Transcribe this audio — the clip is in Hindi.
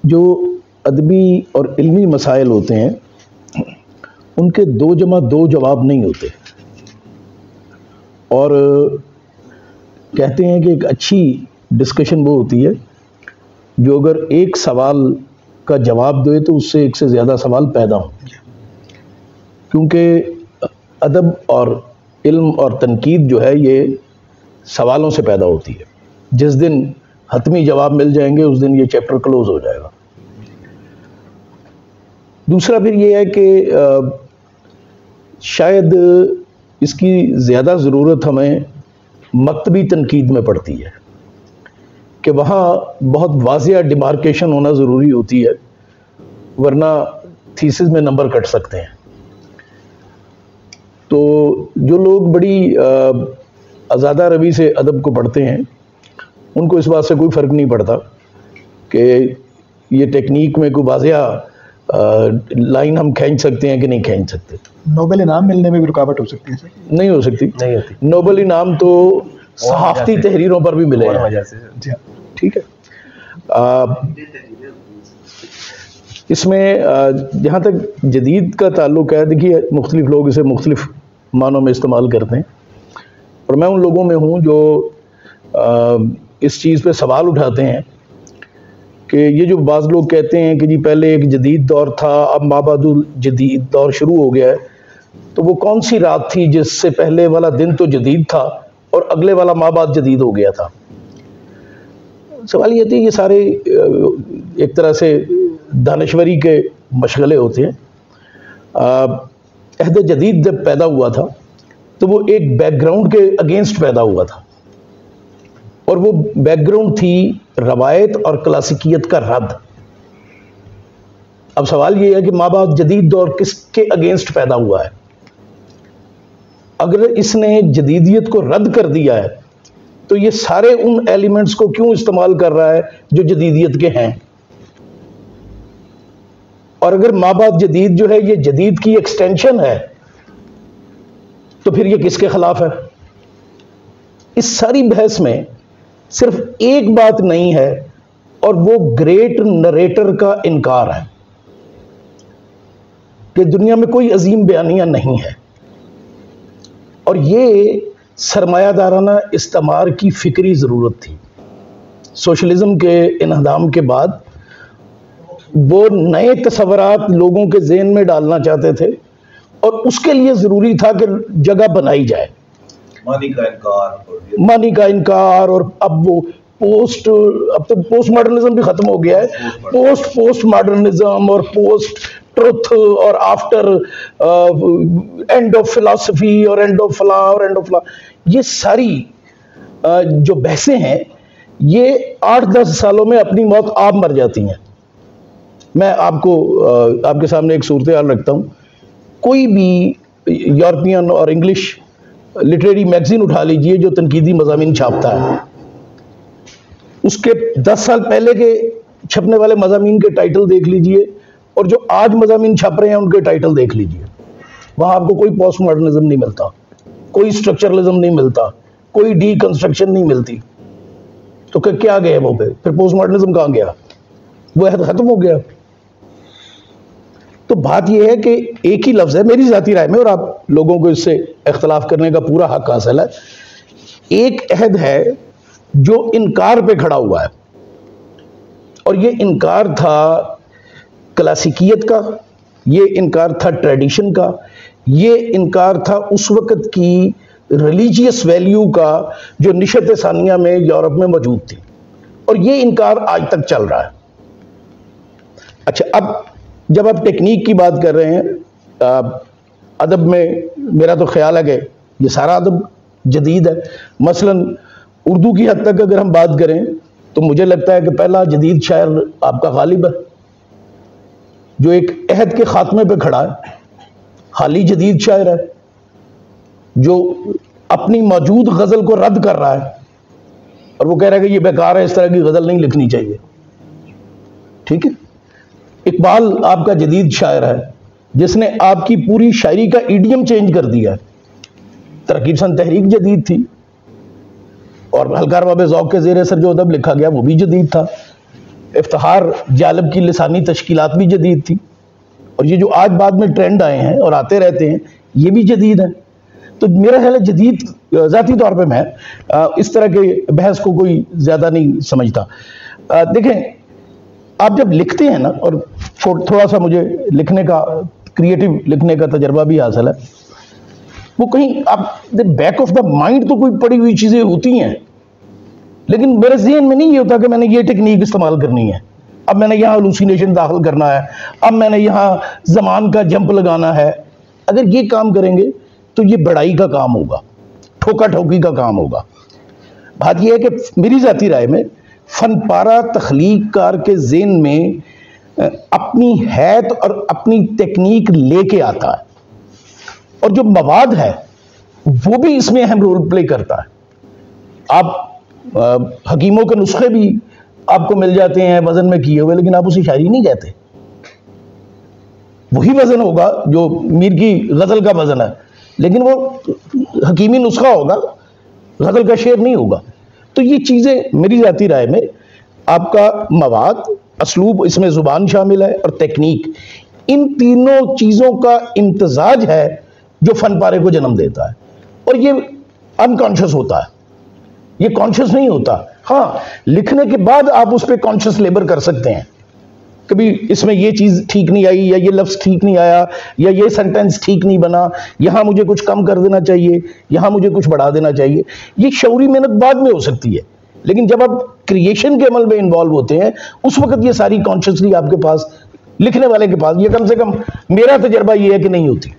जो अदबी और इल्मी मसाइल होते हैं उनके 2+2 जवाब नहीं होते, और कहते हैं कि एक अच्छी डिस्कशन वो होती है जो अगर एक सवाल का जवाब दे तो उससे एक से ज़्यादा सवाल पैदा हो, क्योंकि अदब और इल्म और तनकीद जो है ये सवालों से पैदा होती है। जिस दिन हतमी जवाब मिल जाएंगे उस दिन ये चैप्टर क्लोज हो जाएगा। दूसरा फिर ये है कि शायद इसकी ज़्यादा ज़रूरत हमें मकतबी तनकीद में पड़ती है कि वहाँ बहुत वाज़िया डिमार्केशन होना ज़रूरी होती है, वरना थीसिस में नंबर कट सकते हैं। तो जो लोग बड़ी आज़ादा रवी से अदब को पढ़ते हैं उनको इस बात से कोई फ़र्क नहीं पड़ता कि ये टेक्निक में कोई वाज़िया लाइन हम खींच सकते हैं कि नहीं खींच सकते। नोबेल इनाम मिलने में भी रुकावट हो सकती है सर? नहीं हो सकती, नहीं होती। नोबेल इनाम तो सहाफ़ती तहरीरों पर भी मिले हैं। ठीक है। इसमें जहाँ तक जदीद का ताल्लुक़ है, देखिए मुख्तलिफ़ लोग इसे मुख्तलिफ़ मानों में इस्तेमाल करते हैं, और मैं उन लोगों में हूँ जो इस चीज़ पे सवाल उठाते हैं कि ये जो बाज़ लोग कहते हैं कि जी पहले एक जदीद दौर था, अब माबादुल जदीद दौर शुरू हो गया है, तो वो कौन सी रात थी जिससे पहले वाला दिन तो जदीद था और अगले वाला माबाद जदीद हो गया था। सवाल ये थी, ये सारे एक तरह से दानश्वरी के मशगले होते हैं। अहद जदीद जब पैदा हुआ था तो वो एक बैकग्राउंड के अगेंस्ट पैदा हुआ था, और वो बैकग्राउंड थी रवायत और क्लासिकियत का रद्द। अब सवाल ये है कि माबाद जदीद दौर किसके अगेंस्ट पैदा हुआ है? अगर इसने जदीदियत को रद्द कर दिया है तो ये सारे उन एलिमेंट्स को क्यों इस्तेमाल कर रहा है जो जदीदियत के हैं? और अगर माबाद जदीद जो है ये जदीद की एक्सटेंशन है तो फिर ये किसके खिलाफ है? इस सारी बहस में सिर्फ एक बात नहीं है, और वो ग्रेट नरेटर का इनकार है कि दुनिया में कोई अजीम बयानियां नहीं है। और ये सरमायादाराना इस्तेमार की फिक्री ज़रूरत थी। सोशलिज्म के इन्हदाम के बाद वो नए तसव्वुरात लोगों के ज़हन में डालना चाहते थे, और उसके लिए ज़रूरी था कि जगह बनाई जाए। मानी का इनकार, और अब वो अब तो पोस्ट मॉडर्निज्म भी ख़त्म हो गया है। पोस्ट मॉडर्निज्म और पोस्ट ट्रुथ और आफ्टर एंड ऑफ फिलॉसफी और एंड ऑफ फला और एंड ऑफ फला, ये सारी जो बहसें हैं ये 8-10 सालों में अपनी मौत आप मर जाती हैं। मैं आपको आपके सामने एक सूरत हाल रखता हूँ। कोई भी यूरोपियन और इंग्लिश लिटरेरी मैगजीन उठा लीजिए जो तनकीदी मज़ामीन छापता है, उसके 10 साल पहले के छपने वाले मज़ामीन के टाइटल देख लीजिए, और जो आज मज़ामीन छप रहे हैं उनके टाइटल देख लीजिए। वहाँ आपको कोई पोस्ट मॉडर्निज्म नहीं मिलता, कोई स्ट्रक्चरलिज्म नहीं मिलता, कोई डीकंस्ट्रक्शन नहीं मिलती। तो क्या गए वो फिर पोस्ट मॉडर्निज्म कहाँ गया? वो खत्म हो गया। तो बात यह है कि एक ही लफ्ज़ है मेरी ज़ाती राय में, और आप लोगों को इससे इख्तलाफ करने का पूरा हक हासिल है। एक अहद है जो इनकार पे खड़ा हुआ है, और ये इनकार था क्लासिकियत का, ये इनकार था ट्रेडिशन का, ये इनकार था उस वक़्त की रिलीजियस वैल्यू का जो निशत सानिया में यूरोप में मौजूद थी, और ये इनकार आज तक चल रहा है। अच्छा, अब जब आप टेक्निक की बात कर रहे हैं, अदब में मेरा तो ख्याल है कि ये सारा अदब जदीद है। मसलन उर्दू की हद तक अगर हम बात करें तो मुझे लगता है कि पहला जदीद शायर आपका गालिब है, जो एक अहद के खात्मे पे खड़ा है। हाली जदीद शायर है जो अपनी मौजूद गज़ल को रद्द कर रहा है, और वो कह रहा है कि ये बेकार है, इस तरह की गज़ल नहीं लिखनी चाहिए। ठीक है। इकबाल आपका जदीद शायर है जिसने आपकी पूरी शायरी का ईडियम चेंज कर दिया है। तरकीब सन तहरीक जदीद थी, और हल्का रबाब ज़ौक़ के ज़ेर असर जो अदब लिखा गया वो भी जदीद था। इफ्तिखार जालब की लिसानी तश्कीलात भी जदीद थी, और ये जो आज बाद में ट्रेंड आए हैं और आते रहते हैं ये भी जदीद हैं। तो मेरा ख्याल है जदीद ज़ाती तौर पे मैं इस तरह के बहस को कोई ज़्यादा नहीं समझता। देखें, आप जब लिखते हैं ना, और थोड़ा सा मुझे लिखने का, क्रिएटिव लिखने का तजर्बा भी हासिल है, वो कहीं आप बैक ऑफ द माइंड तो कोई पड़ी हुई चीज़ें होती हैं, लेकिन मेरे ज़हन में नहीं ये होता कि मैंने ये टेक्निक इस्तेमाल करनी है, अब मैंने यहाँ हेलुसिनेशन दाखिल करना है, अब मैंने यहाँ ज़मान का जंप लगाना है। अगर ये काम करेंगे तो ये बड़ाई का काम होगा, ठोका ठोकी का काम होगा। बात यह है कि मेरी ज़ाती राय में फनपारा तख्लीक कार के ज़हन में अपनी हैत और अपनी टेक्निक लेके आता है, और जो मवाद है वो भी इसमें अहम रोल प्ले करता है। आप हकीमों के नुस्खे भी आपको मिल जाते हैं वजन में किए हुए, लेकिन आप उसे शायरी नहीं कहते। वही वजन होगा जो मीर की गजल का वजन है, लेकिन वो हकीमी नुस्खा होगा, गजल का शेर नहीं होगा। तो ये चीज़ें मेरी ज़ाती राय में आपका मवाद, असलूब, इसमें ज़ुबान शामिल है, और टेक्निक, इन तीनों चीज़ों का इम्तजाज है जो फन पारे को जन्म देता है। और ये अनकॉन्शियस होता है, ये कॉन्शियस नहीं होता। हाँ, लिखने के बाद आप उस पर कॉन्शियस लेबर कर सकते हैं, कभी इसमें ये चीज़ ठीक नहीं आई, या ये लफ्ज़ ठीक नहीं आया, या ये सेंटेंस ठीक नहीं बना, यहाँ मुझे कुछ कम कर देना चाहिए, यहाँ मुझे कुछ बढ़ा देना चाहिए। ये शऊरी मेहनत बाद में हो सकती है, लेकिन जब आप क्रिएशन के अमल में इन्वॉल्व होते हैं उस वक्त ये सारी कॉन्शियसली आपके पास, लिखने वाले के पास, ये कम से कम मेरा तजर्बा ये है कि नहीं होती।